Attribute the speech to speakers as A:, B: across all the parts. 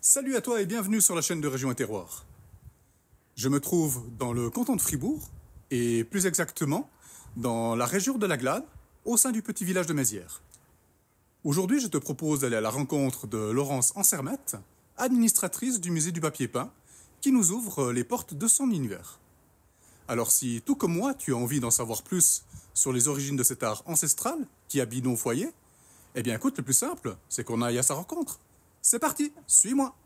A: Salut à toi et bienvenue sur la chaîne de Région et Terroir. Je me trouve dans le canton de Fribourg, et plus exactement dans la région de la Glane, au sein du petit village de Mézières. Aujourd'hui, je te propose d'aller à la rencontre de Laurence Ansermet, administratrice du musée du papier peint, qui nous ouvre les portes de son univers. Alors si, tout comme moi, tu as envie d'en savoir plus sur les origines de cet art ancestral qui habite nos foyers, eh bien écoute, le plus simple, c'est qu'on aille à sa rencontre. C'est parti, suis-moi.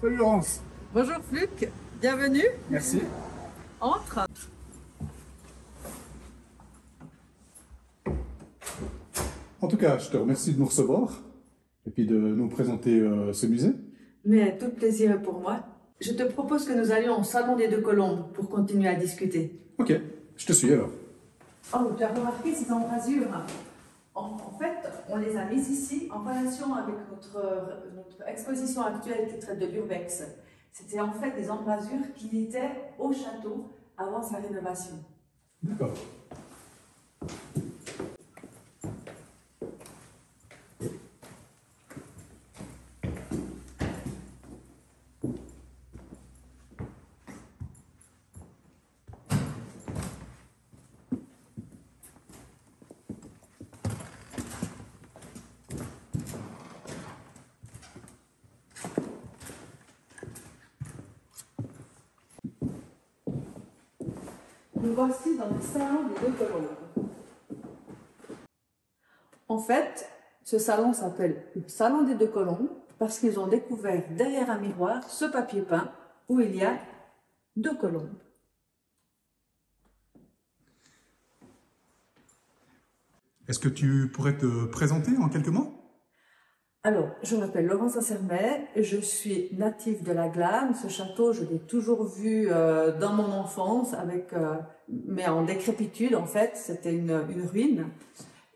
A: Salut Laurence.
B: Bonjour Fluc, bienvenue.
A: Merci.
B: Entre.
A: En tout cas, je te remercie de nous recevoir et puis de nous présenter ce musée.
B: Mais tout plaisir est pour moi. Je te propose que nous allions au Salon des Deux Colombes pour continuer à discuter.
A: Ok, je te suis alors.
B: Oh, tu as remarqué ces embrasures? En fait, on les a mises ici en relation avec notre exposition actuelle qui traite de l'urbex. C'était en fait des embrasures qui étaient au château avant sa rénovation.
A: D'accord.
B: Nous voici dans le salon des Deux Colombes. En fait, ce salon s'appelle le Salon des Deux Colombes parce qu'ils ont découvert derrière un miroir ce papier peint où il y a deux colombes.
A: Est-ce que tu pourrais te présenter en quelques mots?
B: Alors, je m'appelle Laurence Ansermet, je suis native de la Glane. Ce château, je l'ai toujours vu dans mon enfance, mais en décrépitude en fait, c'était une ruine.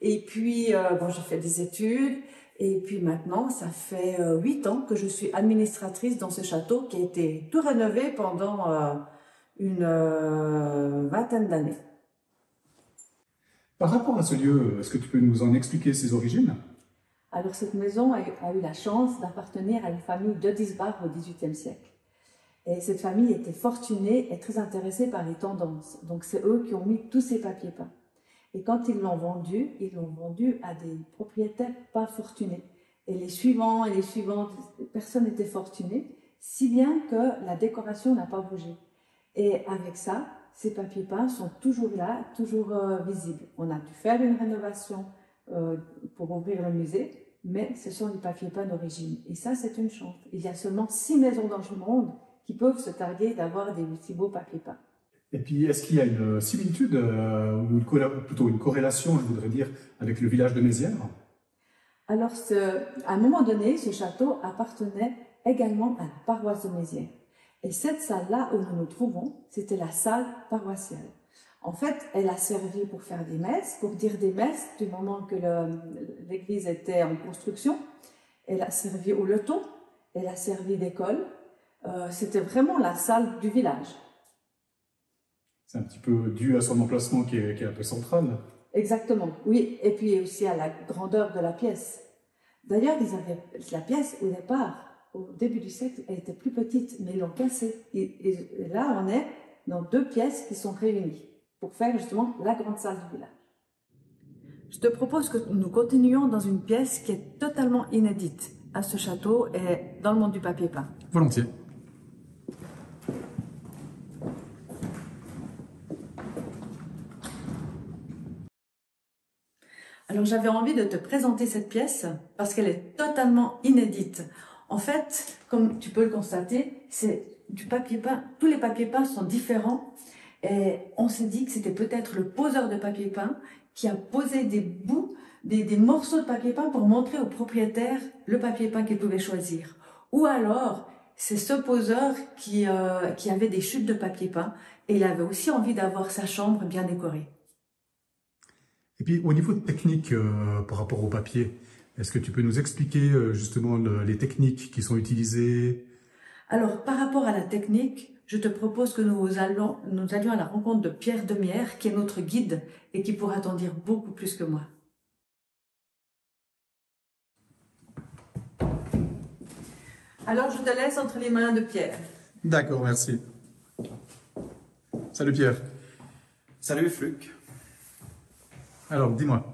B: Et puis, bon, j'ai fait des études Et puis maintenant, ça fait 8 ans que je suis administratrice dans ce château qui a été tout rénové pendant une vingtaine d'années.
A: Par rapport à ce lieu, est-ce que tu peux nous en expliquer ses origines?
B: Alors cette maison a eu la chance d'appartenir à une famille de Disbach au XVIIIe siècle. Et cette famille était fortunée et très intéressée par les tendances. Donc c'est eux qui ont mis tous ces papiers peints. Et quand ils l'ont vendu à des propriétaires pas fortunés. Et les suivants et les suivantes, personne n'était fortuné, si bien que la décoration n'a pas bougé. Et avec ça, ces papiers peints sont toujours là, toujours visibles. On a dû faire une rénovation pour ouvrir le musée, mais ce sont des papiers peints d'origine. Et ça, c'est une chance. Il y a seulement 6 maisons dans le monde qui peuvent se targuer d'avoir des si beaux papiers peints.
A: Et puis, est-ce qu'il y a une similitude, ou plutôt une corrélation, je voudrais dire, avec le village de Mézières?
B: Alors, à un moment donné, ce château appartenait également à la paroisse de Mézières. Et cette salle-là où nous nous trouvons, c'était la salle paroissiale. En fait, elle a servi pour faire des messes, pour dire des messes du moment que l'église était en construction. Elle a servi au loto, elle a servi d'école. C'était vraiment la salle du village.
A: C'est un petit peu dû à son emplacement qui est un peu central.
B: Exactement, oui. Et puis aussi à la grandeur de la pièce. D'ailleurs, la pièce, au départ, au début du siècle, elle était plus petite, mais ils l'ont cassée. Et là, on est dans 2 pièces qui sont réunies pour faire justement la grande salle du village. Je te propose que nous continuions dans une pièce qui est totalement inédite à ce château et dans le monde du papier peint.
A: Volontiers.
B: Alors j'avais envie de te présenter cette pièce parce qu'elle est totalement inédite. En fait, comme tu peux le constater, c'est du papier peint. Tous les papiers peints sont différents et on s'est dit que c'était peut-être le poseur de papier peint qui a posé des bouts, des morceaux de papier peint pour montrer au propriétaire le papier peint qu'il pouvait choisir. Ou alors, c'est ce poseur qui avait des chutes de papier peint et il avait aussi envie d'avoir sa chambre bien décorée.
A: Et puis, au niveau technique, par rapport au papier, est-ce que tu peux nous expliquer justement les techniques qui sont utilisées?
B: Alors, par rapport à la technique, je te propose que nous allions à la rencontre de Pierre Demière, qui est notre guide et qui pourra t'en dire beaucoup plus que moi. Alors, je te laisse entre les mains de Pierre.
A: D'accord, merci. Salut Pierre.
C: Salut Fluc.
A: Alors, dis-moi,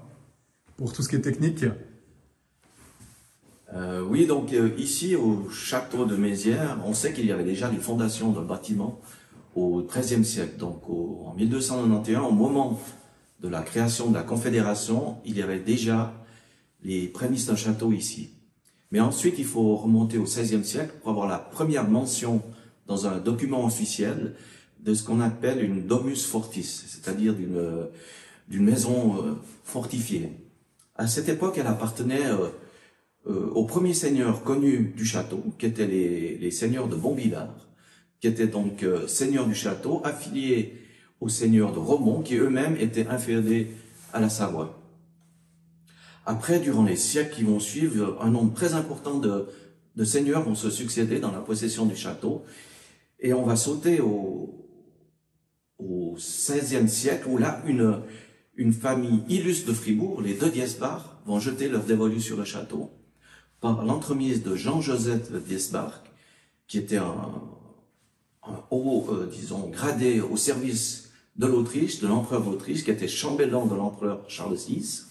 A: pour tout ce qui est technique...
C: Oui, donc ici au château de Mézières, on sait qu'il y avait déjà les fondations d'un bâtiment au XIIIe siècle. Donc en 1291, au moment de la création de la Confédération, il y avait déjà les prémices d'un château ici. Mais ensuite, il faut remonter au XVIe siècle pour avoir la première mention dans un document officiel de ce qu'on appelle une domus fortis, c'est-à-dire d'une maison fortifiée. À cette époque, elle appartenait aux premiers seigneurs connus du château, qui étaient les seigneurs de Bonvillars, qui étaient donc seigneurs du château, affiliés aux seigneurs de Romont, qui eux-mêmes étaient inféodés à la Savoie. Après, durant les siècles qui vont suivre, un nombre très important de seigneurs vont se succéder dans la possession du château, et on va sauter au XVIe siècle, où là, une famille illustre de Fribourg, les de Diesbach, vont jeter leur dévolu sur le château, par l'entremise de Jean-Joseph de Diesbach, qui était un haut, disons, gradé au service de l'Autriche, de l'empereur d'Autriche, qui était chambellan de l'empereur Charles VI,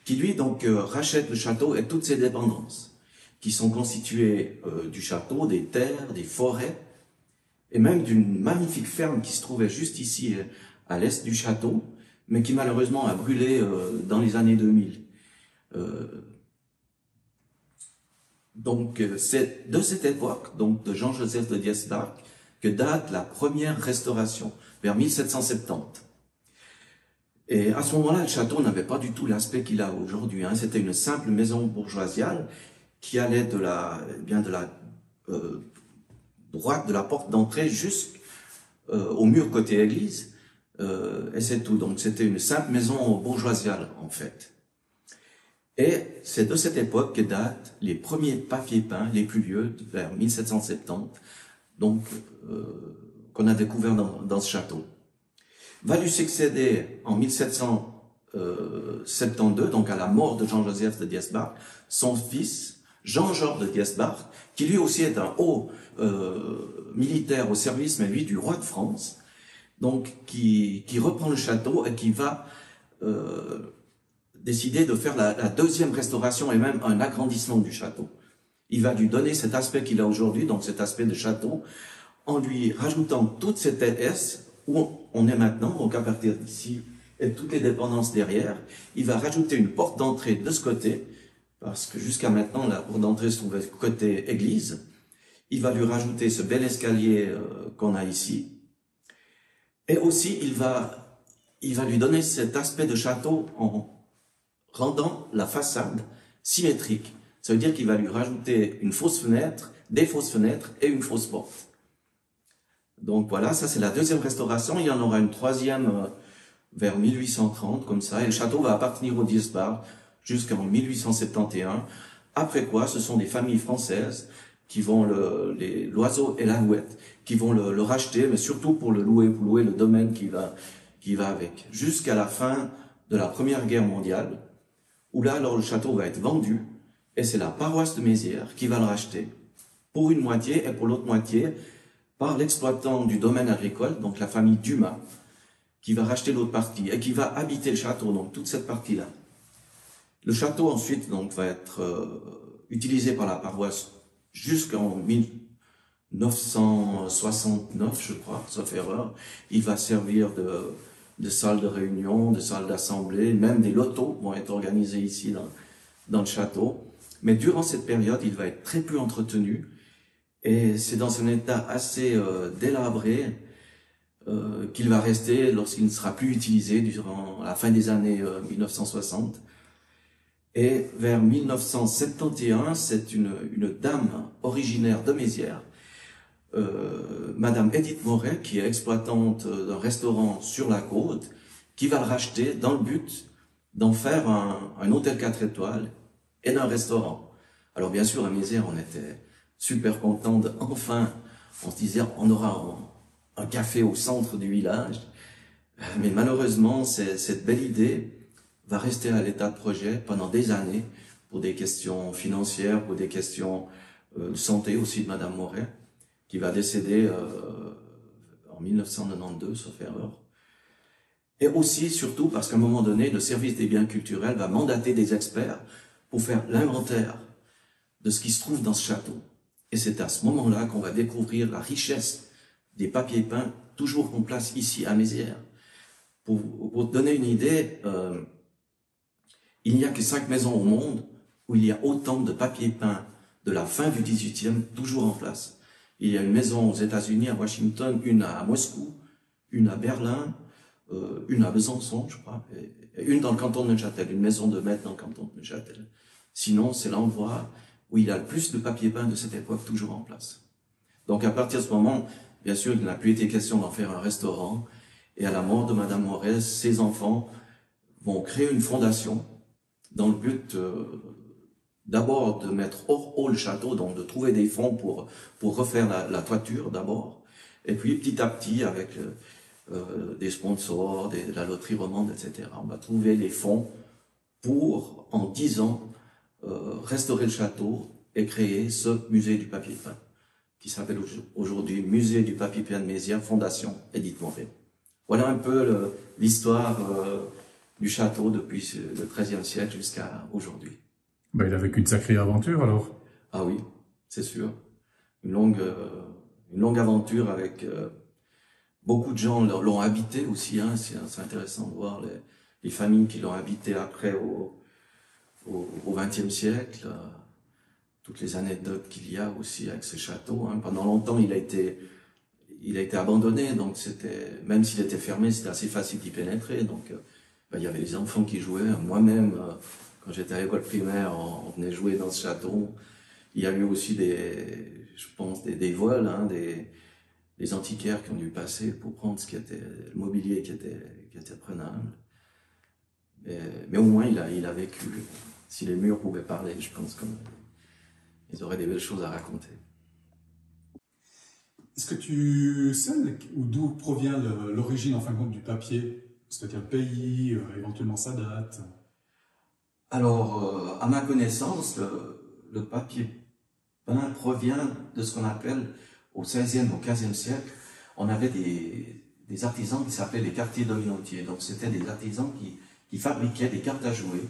C: qui lui donc rachète le château et toutes ses dépendances, qui sont constituées du château, des terres, des forêts, et même d'une magnifique ferme qui se trouvait juste ici, à l'est du château, mais qui malheureusement a brûlé dans les années 2000. Donc c'est de cette époque, donc de Jean-Joseph de Diesbach, que date la première restauration, vers 1770. Et à ce moment-là, le château n'avait pas du tout l'aspect qu'il a aujourd'hui. Hein. C'était une simple maison bourgeoisiale qui allait de la droite de la porte d'entrée jusqu'au mur côté église, et c'est tout. Donc c'était une simple maison bourgeoisiale en fait. Et c'est de cette époque que datent les premiers papiers peints les plus vieux, vers 1770, donc qu'on a découvert dans ce château. Va lui succéder en 1772, donc à la mort de Jean-Joseph de Diesbach, son fils, Jean-Georges de Diesbach, qui lui aussi est un haut militaire au service, mais lui du roi de France, donc qui reprend le château et qui va décider de faire la deuxième restauration et même un agrandissement du château. Il va lui donner cet aspect qu'il a aujourd'hui, donc cet aspect de château, en lui rajoutant toute cette aise où on est maintenant, donc à partir d'ici, et toutes les dépendances derrière. Il va rajouter une porte d'entrée de ce côté, parce que jusqu'à maintenant, la porte d'entrée se trouvait côté église. Il va lui rajouter ce bel escalier qu'on a ici. Et aussi, il va lui donner cet aspect de château en rendant la façade symétrique. Ça veut dire qu'il va lui rajouter une fausse fenêtre, des fausses fenêtres et une fausse porte. Donc voilà, ça c'est la deuxième restauration. Il y en aura une troisième vers 1830, comme ça. Et le château va appartenir aux Diesbach jusqu'en 1871. Après quoi, ce sont des familles françaises qui vont l'oiseau et l'alouette, qui vont le racheter, mais surtout pour louer le domaine qui va avec. Jusqu'à la fin de la Première Guerre mondiale, où là, alors, le château va être vendu, et c'est la paroisse de Mézières qui va le racheter, pour une moitié, et pour l'autre moitié, par l'exploitant du domaine agricole, donc la famille Dumas, qui va racheter l'autre partie, et qui va habiter le château, donc toute cette partie-là. Le château, ensuite, donc, va être utilisé par la paroisse jusqu'en 1969, je crois, sauf erreur. Il va servir de salle de réunion, de salle d'assemblée, même des lotos vont être organisés ici dans le château. Mais durant cette période, il va être très peu entretenu et c'est dans un état assez délabré qu'il va rester lorsqu'il ne sera plus utilisé durant la fin des années 1960. Et vers 1971, c'est une dame originaire de Mézières, Madame Edith Moret, qui est exploitante d'un restaurant sur la côte, qui va le racheter dans le but d'en faire un hôtel 4 étoiles et d'un restaurant. Alors bien sûr, à Mézières, on était super contents enfin, on se disait, on aura un café au centre du village. Mais malheureusement, cette belle idée va rester à l'état de projet pendant des années, pour des questions financières, pour des questions de santé aussi de Madame Moret, qui va décéder en 1992, sauf erreur. Et aussi, surtout, parce qu'à un moment donné, le service des biens culturels va mandater des experts pour faire l'inventaire de ce qui se trouve dans ce château. Et c'est à ce moment-là qu'on va découvrir la richesse des papiers peints toujours en place ici à Mézières. Pour te donner une idée, il n'y a que 5 maisons au monde où il y a autant de papiers peints de la fin du XVIIIe toujours en place. Il y a une maison aux États-Unis, à Washington, une à Moscou, une à Berlin, une à Besançon, je crois, et une dans le canton de Neuchâtel, une maison de maître dans le canton de Neuchâtel. Sinon, c'est l'endroit où il y a le plus de papier peint de cette époque toujours en place. Donc à partir de ce moment, bien sûr, il n'a plus été question d'en faire un restaurant, et à la mort de Madame Moret, ses enfants vont créer une fondation dans le but d'abord de mettre hors eau le château, donc de trouver des fonds pour refaire la toiture d'abord, et puis petit à petit avec des sponsors, la loterie romande, etc. On va trouver les fonds pour, en 10 ans, restaurer le château et créer ce musée du papier peint, qui s'appelle aujourd'hui Musée du papier peint de Mézières, Fondation Edith Moret. Voilà un peu l'histoire du château depuis le XIIIe siècle jusqu'à aujourd'hui.
A: Ben, il a vécu une sacrée aventure alors.
C: Ah oui, c'est sûr. Une longue aventure avec beaucoup de gens l'ont habité aussi. Hein. C'est intéressant de voir les familles qui l'ont habité après au XXe siècle. Toutes les anecdotes qu'il y a aussi avec ce château. Hein. Pendant longtemps, il a été abandonné, donc même s'il était fermé, c'était assez facile d'y pénétrer. Donc il y avait les enfants qui jouaient. Moi-même, quand j'étais à l'école primaire, on venait jouer dans ce château. Il y a eu aussi des vols, hein, des antiquaires qui ont dû passer pour prendre le mobilier qui était prenable. Mais au moins, il a vécu. Si les murs pouvaient parler, je pense qu'ils auraient des belles choses à raconter.
A: Est-ce que tu sais d'où provient l'origine, en fin de compte, du papier? C'est à quel pays, éventuellement sa date?
C: Alors, à ma connaissance, le papier peint provient de ce qu'on appelle, au XVIe, au XVe siècle, on avait des artisans qui s'appelaient les cartiers dominotiers. Donc, c'était des artisans qui fabriquaient des cartes à jouer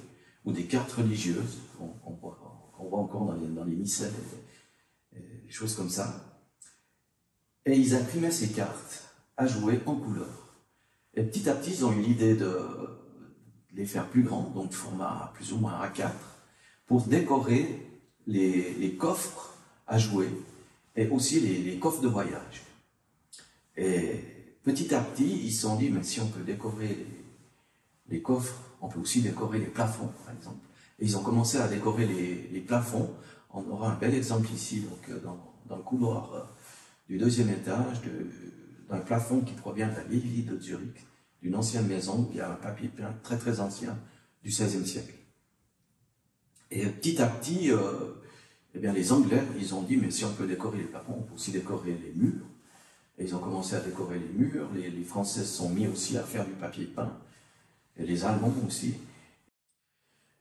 C: ou des cartes religieuses, qu'on voit encore dans les missels, des choses comme ça. Et ils imprimaient ces cartes à jouer en couleur. Et petit à petit, ils ont eu l'idée de les faire plus grands, donc format plus ou moins A4, pour décorer les coffres à jouer et aussi les coffres de voyage. Et petit à petit, ils se sont dit, mais si on peut décorer les coffres, on peut aussi décorer les plafonds, par exemple. Et ils ont commencé à décorer les plafonds. On aura un bel exemple ici, donc, dans le couloir du deuxième étage, d'un plafond qui provient de la vieille ville de Zurich, d'une ancienne maison où il y a un papier peint très très ancien du XVIe siècle. Et petit à petit, eh bien, les Anglais, ils ont dit, mais si on peut décorer les plafonds, on peut aussi décorer les murs. Et ils ont commencé à décorer les murs. Les Français se sont mis aussi à faire du papier peint. Et les Allemands aussi.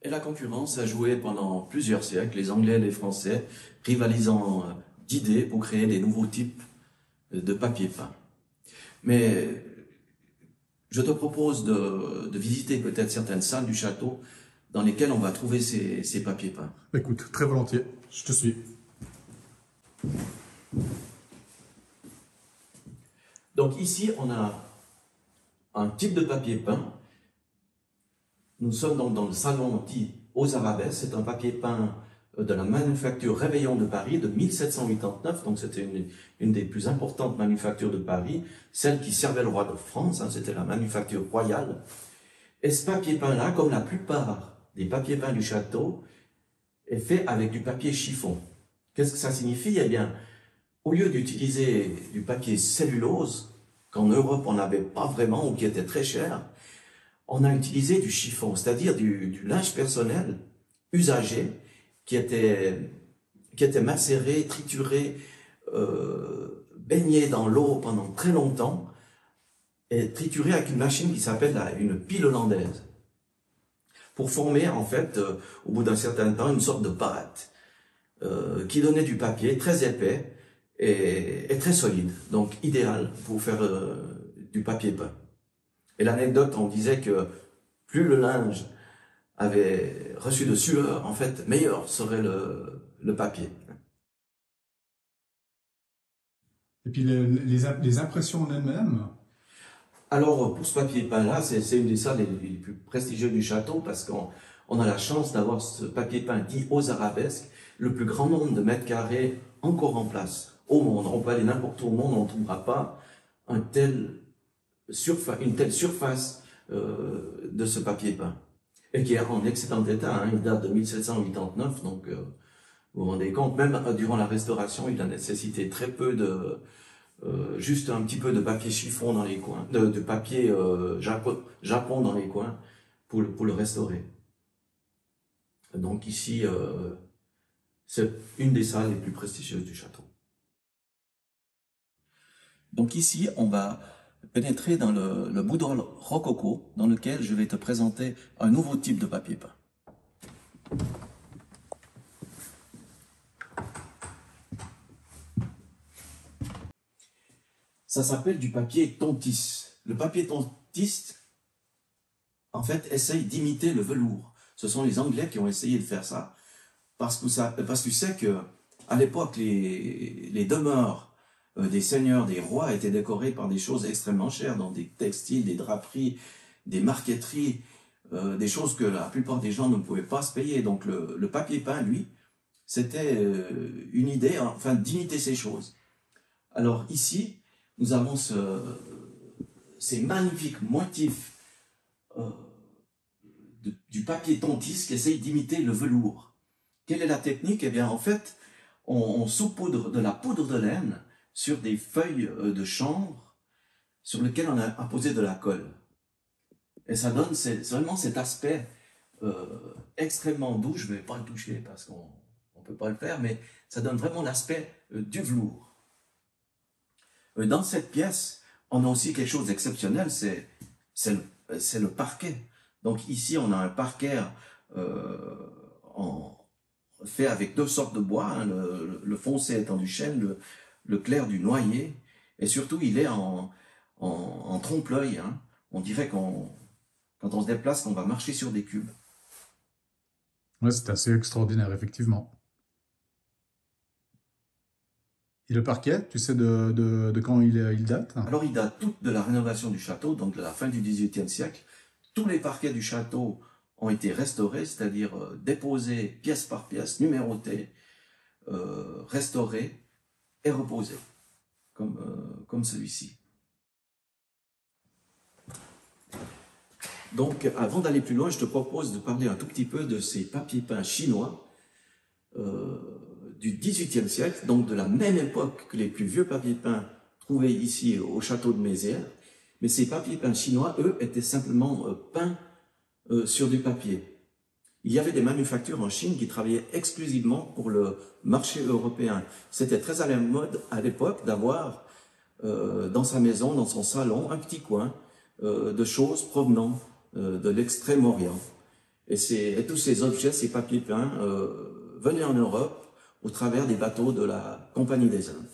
C: Et la concurrence a joué pendant plusieurs siècles, les Anglais et les Français, rivalisant d'idées pour créer des nouveaux types de papier peint. Mais je te propose de visiter peut-être certaines salles du château dans lesquelles on va trouver ces papiers peints.
A: Écoute, très volontiers, je te suis.
C: Donc ici, on a un type de papier peint. Nous sommes donc dans le salon dit aux Arabesques. C'est un papier peint de la manufacture Réveillon de Paris de 1789. Donc c'était une des plus importantes manufactures de Paris, celle qui servait le roi de France. C'était la manufacture royale. Et ce papier peint-là, comme la plupart des papiers peints du château, est fait avec du papier chiffon. Qu'est-ce que ça signifie? Eh bien, au lieu d'utiliser du papier cellulose, qu'en Europe on n'avait pas vraiment ou qui était très cher, on a utilisé du chiffon, c'est-à-dire du linge personnel usagé qui était macéré, trituré, baigné dans l'eau pendant très longtemps et trituré avec une machine qui s'appelle une pile hollandaise pour former en fait, au bout d'un certain temps, une sorte de pâte qui donnait du papier très épais et très solide, donc idéal pour faire du papier peint. Et l'anecdote, on disait que plus le linge avait reçu de sueur, en fait, meilleur serait le papier.
A: Et puis les impressions en elles-mêmes?
C: Alors, pour ce papier peint-là, c'est une des salles les plus prestigieuses du château parce qu'on a la chance d'avoir ce papier peint dit aux Arabesques, le plus grand nombre de mètres carrés encore en place au monde. On peut aller n'importe où au monde, on ne trouvera pas une telle surface de ce papier peint. Et qui est en excellent état, hein, il date de 1789, donc vous vous rendez compte, même durant la Restauration, il a nécessité très peu juste un petit peu de papier chiffon dans les coins, de papier japon dans les coins pour le restaurer. Donc ici, c'est une des salles les plus prestigieuses du château. Donc ici, on va pénétrer dans le boudoir rococo, dans lequel je vais te présenter un nouveau type de papier peint. Ça s'appelle du papier tontis. Le papier tontis, en fait, essaye d'imiter le velours. Ce sont les Anglais qui ont essayé de faire ça, parce que tu sais que à l'époque, les demeures des seigneurs, des rois étaient décorés par des choses extrêmement chères, dans des textiles, des draperies, des marqueteries, des choses que la plupart des gens ne pouvaient pas se payer. Donc le papier peint, lui, c'était une idée, enfin, d'imiter ces choses. Alors ici, nous avons ces magnifiques motifs du papier tontis qui essaye d'imiter le velours. Quelle est la technique? Eh bien, en fait, on saupoudre de la poudre de laine sur des feuilles de chanvre sur lesquelles on a apposé de la colle. Et ça donne seulement cet aspect extrêmement doux. Je ne vais pas le toucher parce qu'on ne peut pas le faire, mais ça donne vraiment l'aspect du velours. Dans cette pièce, on a aussi quelque chose d'exceptionnel, c'est le parquet. Donc ici, on a un parquet fait avec deux sortes de bois, hein, le foncé étant du chêne, le clair du noyer, et surtout il est en trompe-l'œil. Hein. On dirait quand on se déplace, qu'on va marcher sur des cubes.
A: Ouais, c'est assez extraordinaire, effectivement. Et le parquet, tu sais de quand il date?
C: Alors il date tout de la rénovation du château, donc de la fin du XVIIIe siècle. Tous les parquets du château ont été restaurés, c'est-à-dire déposés pièce par pièce, numérotés, restaurés et reposés, comme celui-ci. Donc, avant d'aller plus loin, je te propose de parler un tout petit peu de ces papiers peints chinois du XVIIIe siècle, donc de la même époque que les plus vieux papiers peints trouvés ici au château de Mézières. Mais ces papiers peints chinois, eux, étaient simplement peints sur du papier. Il y avait des manufactures en Chine qui travaillaient exclusivement pour le marché européen. C'était très à la mode à l'époque d'avoir dans sa maison, dans son salon, un petit coin de choses provenant de l'extrême-orient. Et tous ces objets, ces papiers peints, venaient en Europe au travers des bateaux de la Compagnie des Indes.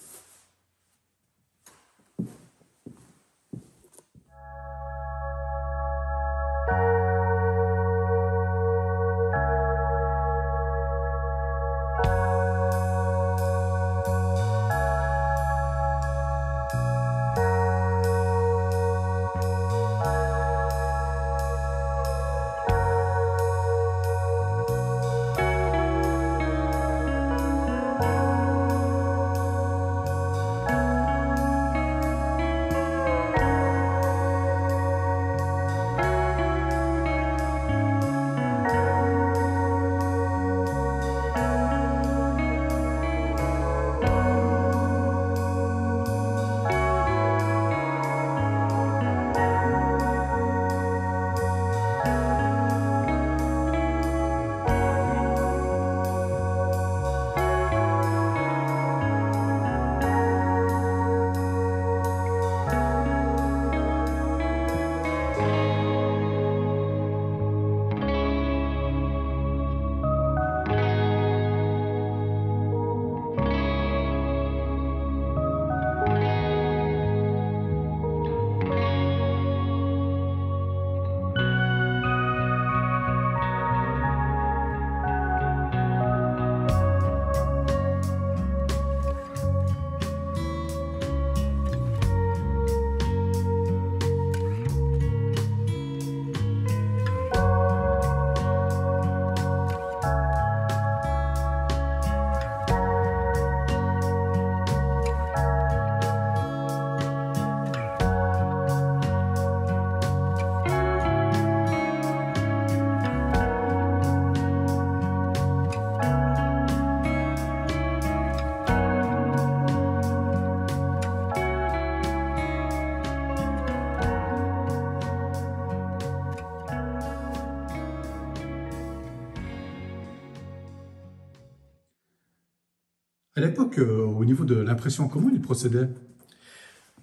A: À l'époque, au niveau de l'impression, comment il procédait?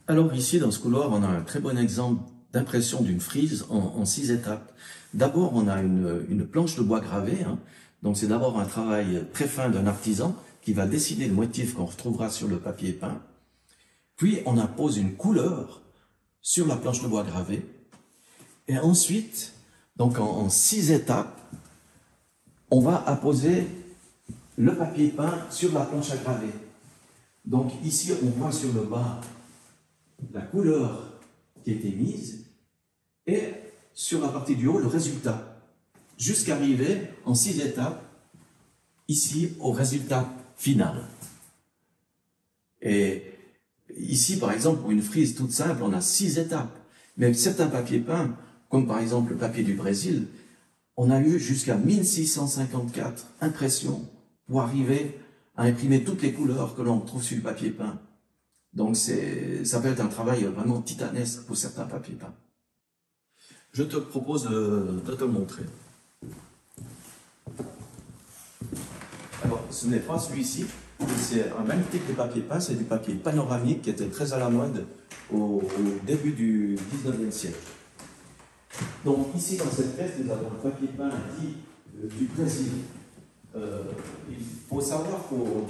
C: Alors ici, dans ce couloir, on a un très bon exemple d'impression d'une frise en 6 étapes. D'abord, on a une planche de bois gravé. Hein. Donc c'est d'abord un travail très fin d'un artisan qui va dessiner le motif qu'on retrouvera sur le papier peint. Puis on impose une couleur sur la planche de bois gravé. Et ensuite, donc en 6 étapes, on va apposer le papier peint sur la planche à graver. Donc ici, on voit sur le bas la couleur qui a été mise et sur la partie du haut, le résultat. Jusqu'à arriver en 6 étapes, ici, au résultat final. Et ici, par exemple, pour une frise toute simple, on a 6 étapes. Mais avec certains papiers peints, comme par exemple le papier du Brésil, on a eu jusqu'à 1654 impressions pour arriver à imprimer toutes les couleurs que l'on trouve sur le papier peint. Donc ça peut être un travail vraiment titanesque pour certains papiers peints. Je te propose de te le montrer. ce n'est pas celui-ci, c'est un magnifique de papier peint, c'est du papier panoramique qui était très à la mode au début du 19e siècle. Donc ici dans cette pièce, nous avons un papier peint dit du Brésil. Il faut savoir qu'au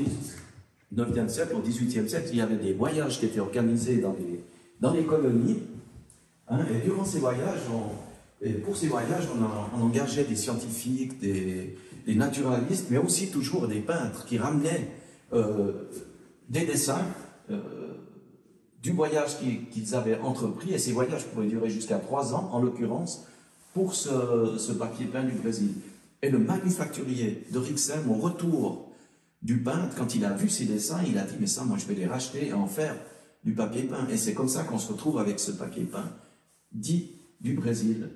C: 19e siècle, au 18e siècle, il y avait des voyages qui étaient organisés dans les colonies. Hein, et durant ces voyages, pour ces voyages, on engageait des scientifiques, des naturalistes, mais aussi toujours des peintres qui ramenaient des dessins du voyage qu'ils avaient entrepris. Et ces voyages pouvaient durer jusqu'à 3 ans, en l'occurrence, pour ce papier peint du Brésil. Et le manufacturier de Rixheim, au retour du peintre, quand il a vu ces dessins, il a dit « mais ça, moi, je vais les racheter et en faire du papier peint ». Et c'est comme ça qu'on se retrouve avec ce papier peint dit du Brésil,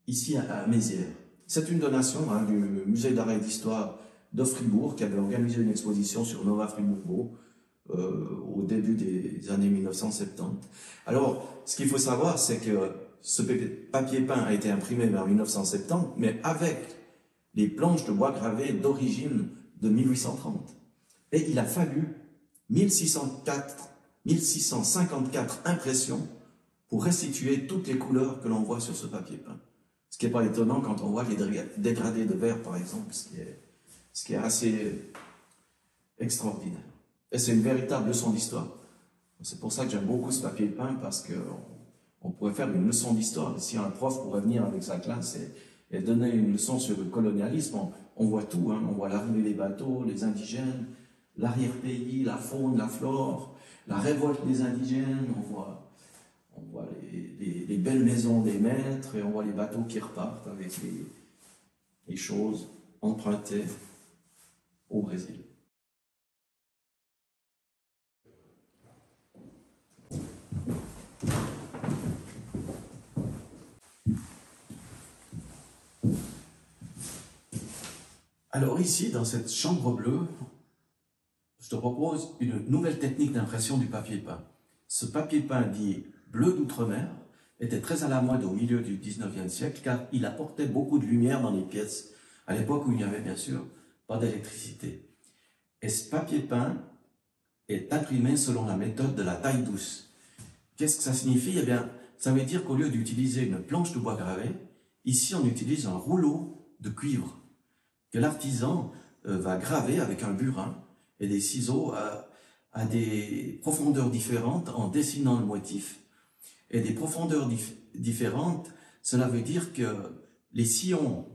C: ici à Mézières. C'est une donation du Musée d'art et d'histoire de Fribourg, qui avait organisé une exposition sur Nova Fribourg au début des années 1970. Alors, ce qu'il faut savoir, c'est que ce papier peint a été imprimé vers 1970, mais avec les planches de bois gravé d'origine de 1830. Et il a fallu 1654 impressions pour restituer toutes les couleurs que l'on voit sur ce papier peint. Ce qui n'est pas étonnant quand on voit les dégradés de verre, par exemple, ce qui est assez extraordinaire. Et c'est une véritable leçon d'histoire. C'est pour ça que j'aime beaucoup ce papier peint, parce qu'on pourrait faire une leçon d'histoire. Si un prof pourrait venir avec sa classe et donner une leçon sur le colonialisme, on voit tout. Hein. On voit l'arrivée des bateaux, les indigènes, l'arrière-pays, la faune, la flore, la révolte des indigènes, on voit les belles maisons des maîtres, et on voit les bateaux qui repartent avec les choses empruntées au Brésil. Alors ici, dans cette chambre bleue, je te propose une nouvelle technique d'impression du papier peint. Ce papier peint dit bleu d'outre-mer était très à la mode au milieu du 19e siècle, car il apportait beaucoup de lumière dans les pièces, à l'époque où il n'y avait bien sûr pas d'électricité. Et ce papier peint est imprimé selon la méthode de la taille douce. Qu'est-ce que ça signifie? Eh bien, ça veut dire qu'au lieu d'utiliser une planche de bois gravé, ici on utilise un rouleau de cuivre que l'artisan va graver avec un burin et des ciseaux à des profondeurs différentes en dessinant le motif. Et des profondeurs différentes, cela veut dire que les sillons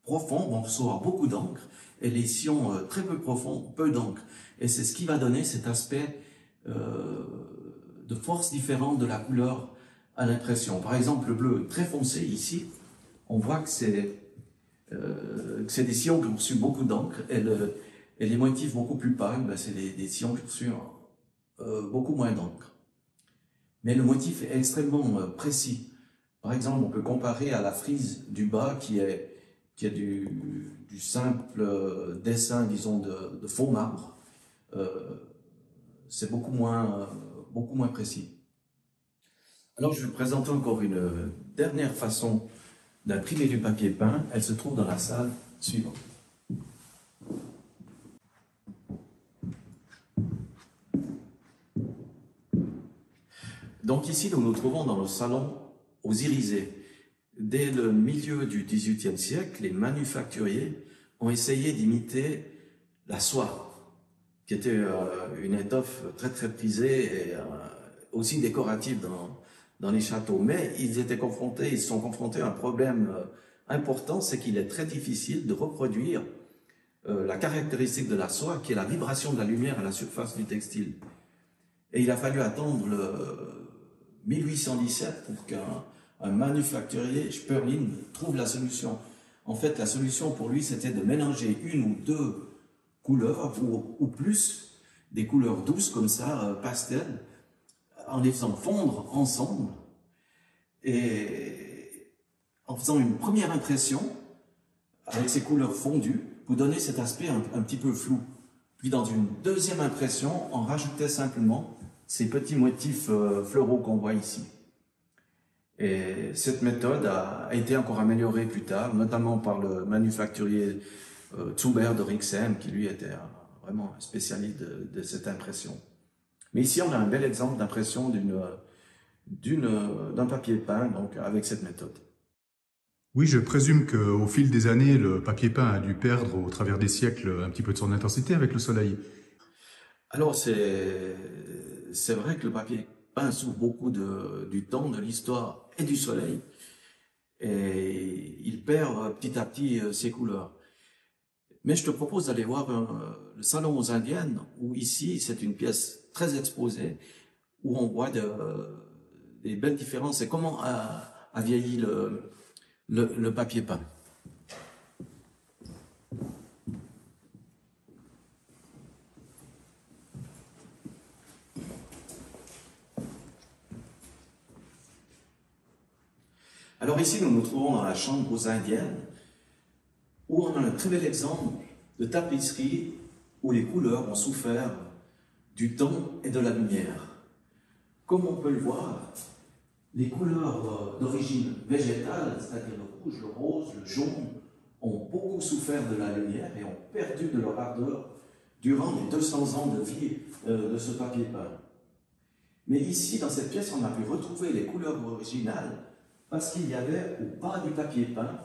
C: profonds vont recevoir beaucoup d'encre et les sillons très peu profonds, peu d'encre. Et c'est ce qui va donner cet aspect de force différente de la couleur à l'impression. Par exemple, le bleu très foncé ici, on voit que c'est des sillons qui ont reçu beaucoup d'encre, et les motifs beaucoup plus pâles, ben c'est des sillons qui ont reçu beaucoup moins d'encre. Mais le motif est extrêmement précis. Par exemple, on peut comparer à la frise du bas qui est du simple dessin, disons, de faux marbre. C'est beaucoup moins précis. Alors, je vais vous présenter encore une dernière façon d'imprimer du papier peint. Elle se trouve dans la salle suivante. Donc ici, nous nous trouvons dans le salon aux Irisées. Dès le milieu du XVIIIe siècle, les manufacturiers ont essayé d'imiter la soie, qui était une étoffe très très prisée et aussi décorative dans les châteaux. Mais ils sont confrontés à un problème important, c'est qu'il est très difficile de reproduire la caractéristique de la soie, qui est la vibration de la lumière à la surface du textile. Et il a fallu attendre le 1817 pour qu'un manufacturier, Sperling, trouve la solution. En fait, la solution pour lui, c'était de mélanger une ou deux couleurs, ou plus, des couleurs douces comme ça, pastel, en les faisant fondre ensemble, et en faisant une première impression, avec ces couleurs fondues, pour donner cet aspect un petit peu flou. Puis dans une deuxième impression, on rajoutait simplement ces petits motifs fleuraux qu'on voit ici. Et cette méthode a été encore améliorée plus tard, notamment par le manufacturier Zuber de Rixheim, qui lui était vraiment un spécialiste de cette impression. Mais ici, on a un bel exemple d'impression d'un papier peint, donc avec cette méthode.
A: Oui, je présume qu'au fil des années, le papier peint a dû perdre au travers des siècles un petit peu de son intensité avec le soleil.
C: Alors, c'est vrai que le papier peint souffre beaucoup du temps, de l'histoire et du soleil. Et il perd petit à petit ses couleurs. Mais je te propose d'aller voir le salon aux Indiennes, où ici, c'est une pièce très exposée, où on voit des belles différences et comment a vieilli le papier peint. Alors ici, nous nous trouvons dans la chambre aux Indiennes, où on a un très bel exemple de tapisserie où les couleurs ont souffert du temps et de la lumière. Comme on peut le voir, les couleurs d'origine végétale, c'est-à-dire le rouge, le rose, le jaune, ont beaucoup souffert de la lumière et ont perdu de leur ardeur durant les 200 ans de vie de ce papier peint. Mais ici, dans cette pièce, on a pu retrouver les couleurs originales parce qu'il y avait au bas du papier peint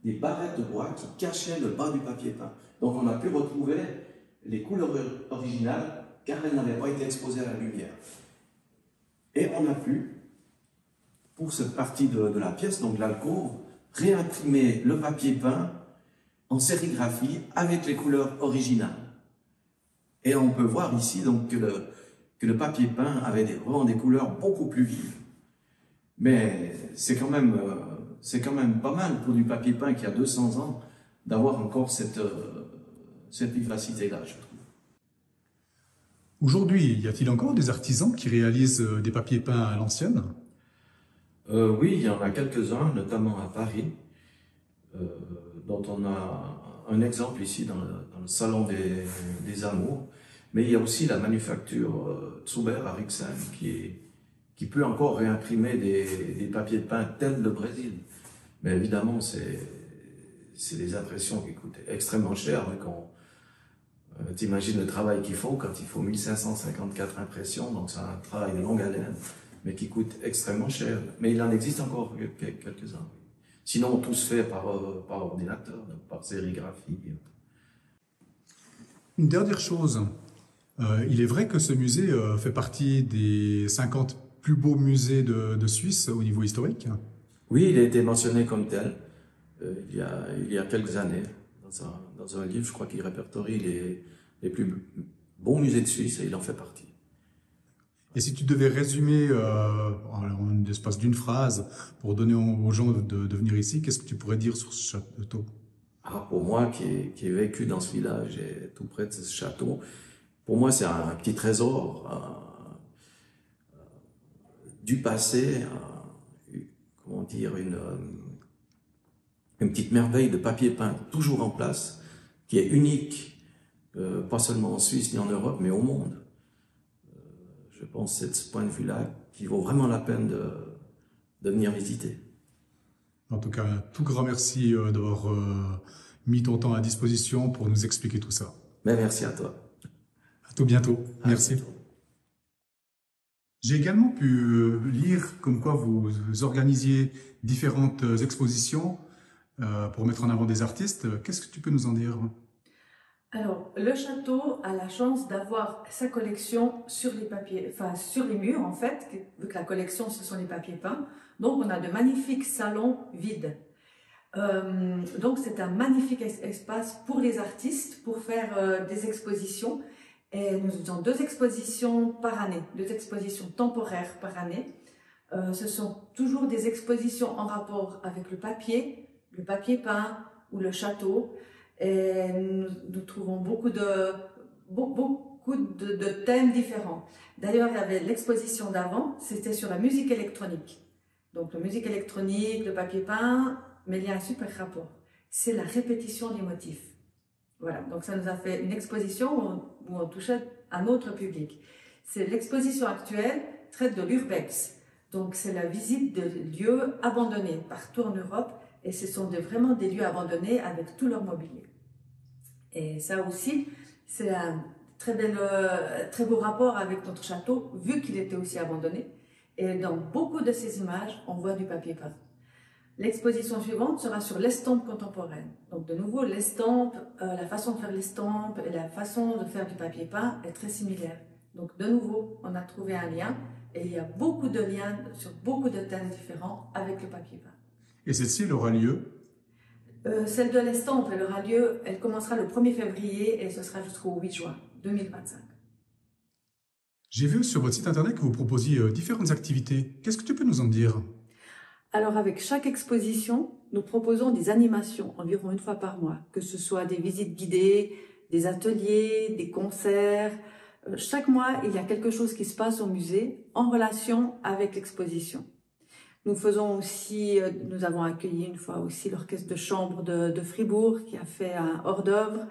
C: des barrettes de bois qui cachaient le bas du papier peint. Donc on a pu retrouver les couleurs originales car elles n'avaient pas été exposées à la lumière. Et on a pu, pour cette partie de la pièce, donc l'alcôve, réimprimer le papier peint en sérigraphie avec les couleurs originales. Et on peut voir ici donc que le papier peint avait vraiment des couleurs beaucoup plus vives. Mais c'est quand même pas mal pour du papier peint qui a 200 ans d'avoir encore cette vivacité-là, je trouve.
A: Aujourd'hui, y a-t-il encore des artisans qui réalisent des papiers peints à l'ancienne?
C: Oui, il y en a quelques-uns, notamment à Paris, dont on a un exemple ici dans le salon des Amours. Mais il y a aussi la manufacture Zuber à Rixheim qui peut encore réimprimer des papiers de peint tels le Brésil. Mais évidemment, c'est des impressions qui coûtent extrêmement cher. T'imagines le travail qu'il faut quand il faut 1554 impressions, donc c'est un travail de longue haleine, mais qui coûte extrêmement cher. Mais il en existe encore quelques-uns. Sinon, tout se fait par ordinateur, par sérigraphie.
A: Une dernière chose, il est vrai que ce musée fait partie des 50 plus beaux musées de Suisse au niveau historique?
C: Oui, il a été mentionné comme tel il y a quelques années dans un livre, je crois qu'il répertorie les plus bons musées de Suisse et il en fait partie.
A: Et si tu devais résumer en l'espace d'une phrase pour donner aux gens de venir ici, qu'est-ce que tu pourrais dire sur ce château?
C: Alors pour moi qui ai vécu dans ce village et tout près de ce château, pour moi c'est un petit trésor du passé, comment dire, une petite merveille de papier peint toujours en place, qui est unique, pas seulement en Suisse ni en Europe, mais au monde. Je pense que c'est de ce point de vue-là qu'il vaut vraiment la peine de venir visiter.
A: En tout cas, un tout grand merci d'avoir mis ton temps à disposition pour nous expliquer tout ça.
C: Mais merci à toi.
A: À tout bientôt. Merci. J'ai également pu lire comme quoi vous organisiez différentes expositions pour mettre en avant des artistes. Qu'est-ce que tu peux nous en dire?
B: Alors, le château a la chance d'avoir sa collection sur les papiers, enfin sur les murs en fait, vu que la collection ce sont les papiers peints. Donc on a de magnifiques salons vides. Donc c'est un magnifique espace pour les artistes pour faire des expositions. Et nous faisons 2 expositions par année, 2 expositions temporaires par année. Ce sont toujours des expositions en rapport avec le papier peint ou le château. Et nous trouvons beaucoup de thèmes différents. D'ailleurs, il y avait l'exposition d'avant, c'était sur la musique électronique. Donc la musique électronique, le papier peint, mais il y a un super rapport. C'est la répétition des motifs. Voilà, donc ça nous a fait une exposition où on touchait un autre public. C'est l'exposition actuelle traite de l'urbex. Donc c'est la visite de lieux abandonnés partout en Europe et ce sont vraiment des lieux abandonnés avec tout leur mobilier. Et ça aussi, c'est un très beau rapport avec notre château, vu qu'il était aussi abandonné. Et dans beaucoup de ces images, on voit du papier peint. L'exposition suivante sera sur l'estampe contemporaine. Donc de nouveau, l'estampe, la façon de faire l'estampe et la façon de faire du papier peint est très similaire. Donc de nouveau, on a trouvé un lien et il y a beaucoup de liens sur beaucoup de thèmes différents avec le papier peint.
A: Et celle-ci, elle aura lieu?
B: Celle de l'estampe, elle aura lieu, elle commencera le 1er février et ce sera jusqu'au 8 juin 2025.
A: J'ai vu sur votre site internet que vous proposiez différentes activités. Qu'est-ce que tu peux nous en dire?
B: Alors avec chaque exposition, nous proposons des animations environ une fois par mois, que ce soit des visites guidées, des ateliers, des concerts. Chaque mois, il y a quelque chose qui se passe au musée en relation avec l'exposition. Nous faisons aussi, nous avons accueilli une fois aussi l'orchestre de chambre de Fribourg qui a fait un hors-d'œuvre.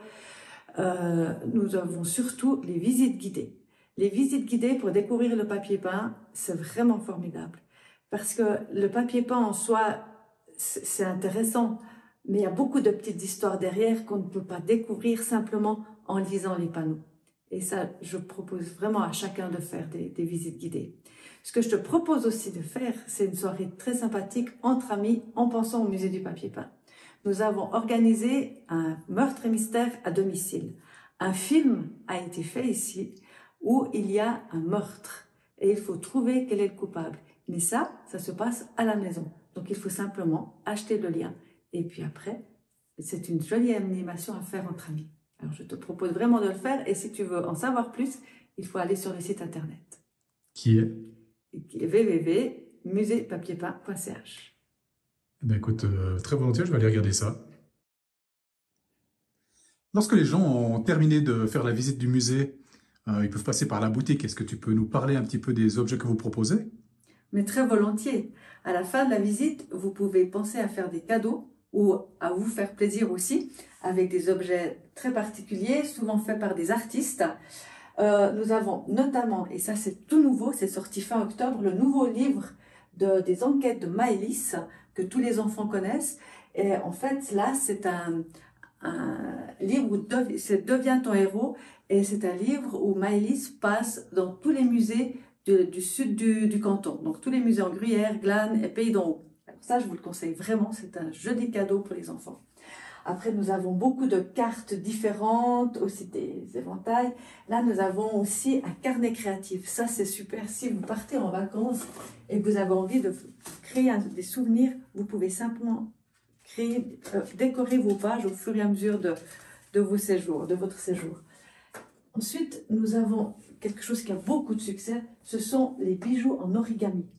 B: Nous avons surtout les visites guidées. Les visites guidées pour découvrir le papier peint, c'est vraiment formidable. Parce que le papier peint en soi, c'est intéressant, mais il y a beaucoup de petites histoires derrière qu'on ne peut pas découvrir simplement en lisant les panneaux. Et ça, je propose vraiment à chacun de faire des visites guidées. Ce que je te propose aussi de faire, c'est une soirée très sympathique entre amis en pensant au musée du papier peint. Nous avons organisé un meurtre et mystère à domicile. Un film a été fait ici où il y a un meurtre et il faut trouver quel est le coupable. Mais ça se passe à la maison. Donc il faut simplement acheter le lien. Et puis après, c'est une jolie animation à faire entre amis. Alors je te propose vraiment de le faire et si tu veux en savoir plus, il faut aller sur le site internet.
A: Qui est?
B: www.museepapierpeint.ch.
A: Ben écoute, très volontiers, je vais aller regarder ça. Lorsque les gens ont terminé de faire la visite du musée, ils peuvent passer par la boutique. Est-ce que tu peux nous parler un petit peu des objets que vous proposez?
B: Mais très volontiers. À la fin de la visite, vous pouvez penser à faire des cadeaux ou à vous faire plaisir aussi avec des objets très particuliers, souvent faits par des artistes. Nous avons notamment, et ça c'est tout nouveau, c'est sorti fin octobre, le nouveau livre des enquêtes de Maëlys que tous les enfants connaissent. Et en fait, là, c'est un livre où Deviens ton héros. Et c'est un livre où Maëlys passe dans tous les musées du sud du canton. Donc tous les musées en Gruyère, Glane et Pays d'en Haut. Alors ça, je vous le conseille vraiment, c'est un joli cadeau pour les enfants. Après, nous avons beaucoup de cartes différentes, aussi des éventails. Là, nous avons aussi un carnet créatif. Ça, c'est super. Si vous partez en vacances et que vous avez envie de créer des souvenirs, vous pouvez simplement décorer vos pages au fur et à mesure de votre séjour. Ensuite, nous avons quelque chose qui a beaucoup de succès. Ce sont les bijoux en origami.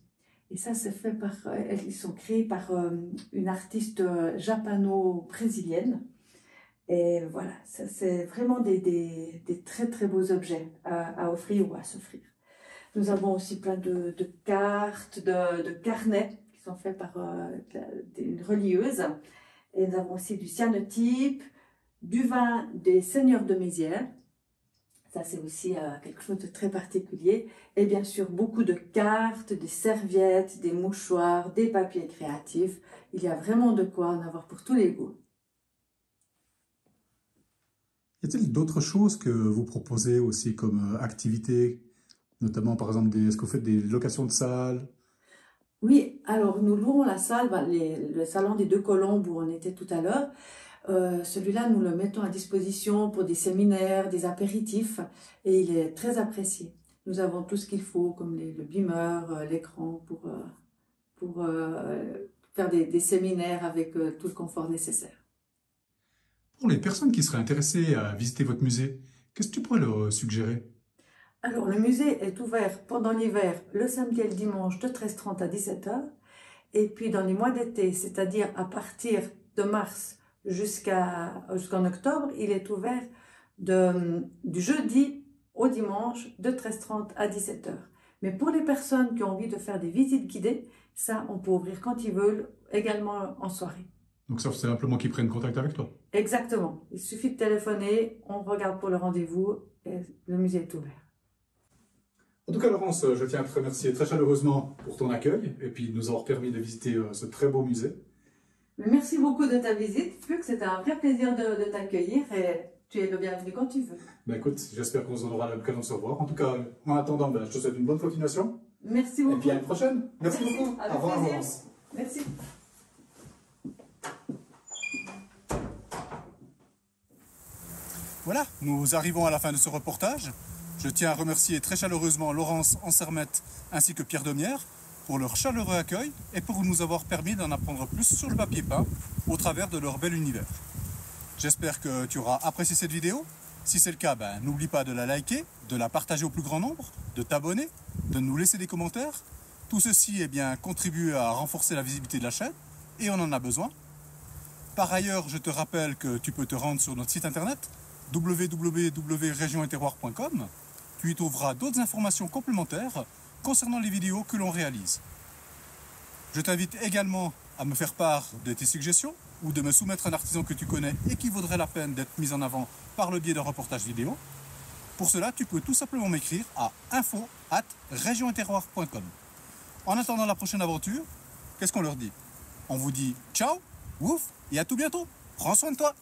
B: Et ça, c'est fait ils sont créés par une artiste japano-brésilienne. Et voilà, ça, c'est vraiment des très très beaux objets à offrir ou à s'offrir. Nous avons aussi plein de cartes, de carnets qui sont faits par une relieuse. Et nous avons aussi du cyanotype, du vin des seigneurs de Mézières. Ça, c'est aussi quelque chose de très particulier. Et bien sûr, beaucoup de cartes, des serviettes, des mouchoirs, des papiers créatifs. Il y a vraiment de quoi en avoir pour tous les goûts.
A: Y a-t-il d'autres choses que vous proposez aussi comme activités, notamment par exemple, est-ce que vous faites des locations de salles?
B: Oui, alors nous louons la salle, le salon des Deux Colombes où on était tout à l'heure. Celui-là, nous le mettons à disposition pour des séminaires, des apéritifs, et il est très apprécié. Nous avons tout ce qu'il faut, comme le beamer, l'écran, pour faire des séminaires avec tout le confort nécessaire.
A: Pour les personnes qui seraient intéressées à visiter votre musée, qu'est-ce que tu pourrais leur suggérer?
B: Alors, le musée est ouvert pendant l'hiver, le samedi et le dimanche, de 13h30 à 17h, et puis dans les mois d'été, c'est-à-dire à partir de mars, jusqu'en octobre, il est ouvert du jeudi au dimanche de 13h30 à 17h. Mais pour les personnes qui ont envie de faire des visites guidées, ça, on peut ouvrir quand ils veulent, également en soirée.
A: Donc ça, c'est simplement qu'ils prennent contact avec toi?
B: Exactement. Il suffit de téléphoner, on regarde pour le rendez-vous et le musée est ouvert.
A: En tout cas, Laurence, je tiens à te remercier très chaleureusement pour ton accueil et puis de nous avoir permis de visiter ce très beau musée.
B: Merci beaucoup de ta visite, Flux. C'était un vrai plaisir de t'accueillir et Tu es le bienvenu quand tu veux.
A: Ben écoute, j'espère qu'on aura l'occasion de se revoir. En tout cas, en attendant, ben, je te souhaite une bonne continuation.
B: Merci beaucoup.
A: Et puis à une prochaine. Merci beaucoup.
B: Avec
A: Au revoir,
B: plaisir.
A: Laurence.
B: Merci.
A: Voilà, nous arrivons à la fin de ce reportage. Je tiens à remercier très chaleureusement Laurence Ansermette ainsi que Pierre Demière pour leur chaleureux accueil et pour nous avoir permis d'en apprendre plus sur le papier peint au travers de leur bel univers. J'espère que tu auras apprécié cette vidéo. Si c'est le cas, ben, n'oublie pas de la liker, de la partager au plus grand nombre, de t'abonner, de nous laisser des commentaires. Tout ceci contribue à renforcer la visibilité de la chaîne et on en a besoin. Par ailleurs, je te rappelle que tu peux te rendre sur notre site internet www.regionetterroir.com. Tu y trouveras d'autres informations complémentaires concernant les vidéos que l'on réalise. Je t'invite également à me faire part de tes suggestions ou de me soumettre un artisan que tu connais et qui vaudrait la peine d'être mis en avant par le biais d'un reportage vidéo. Pour cela, tu peux tout simplement m'écrire à info@regionetterroir.com. En attendant la prochaine aventure, qu'est-ce qu'on leur dit? On vous dit ciao, ouf, et à tout bientôt. Prends soin de toi.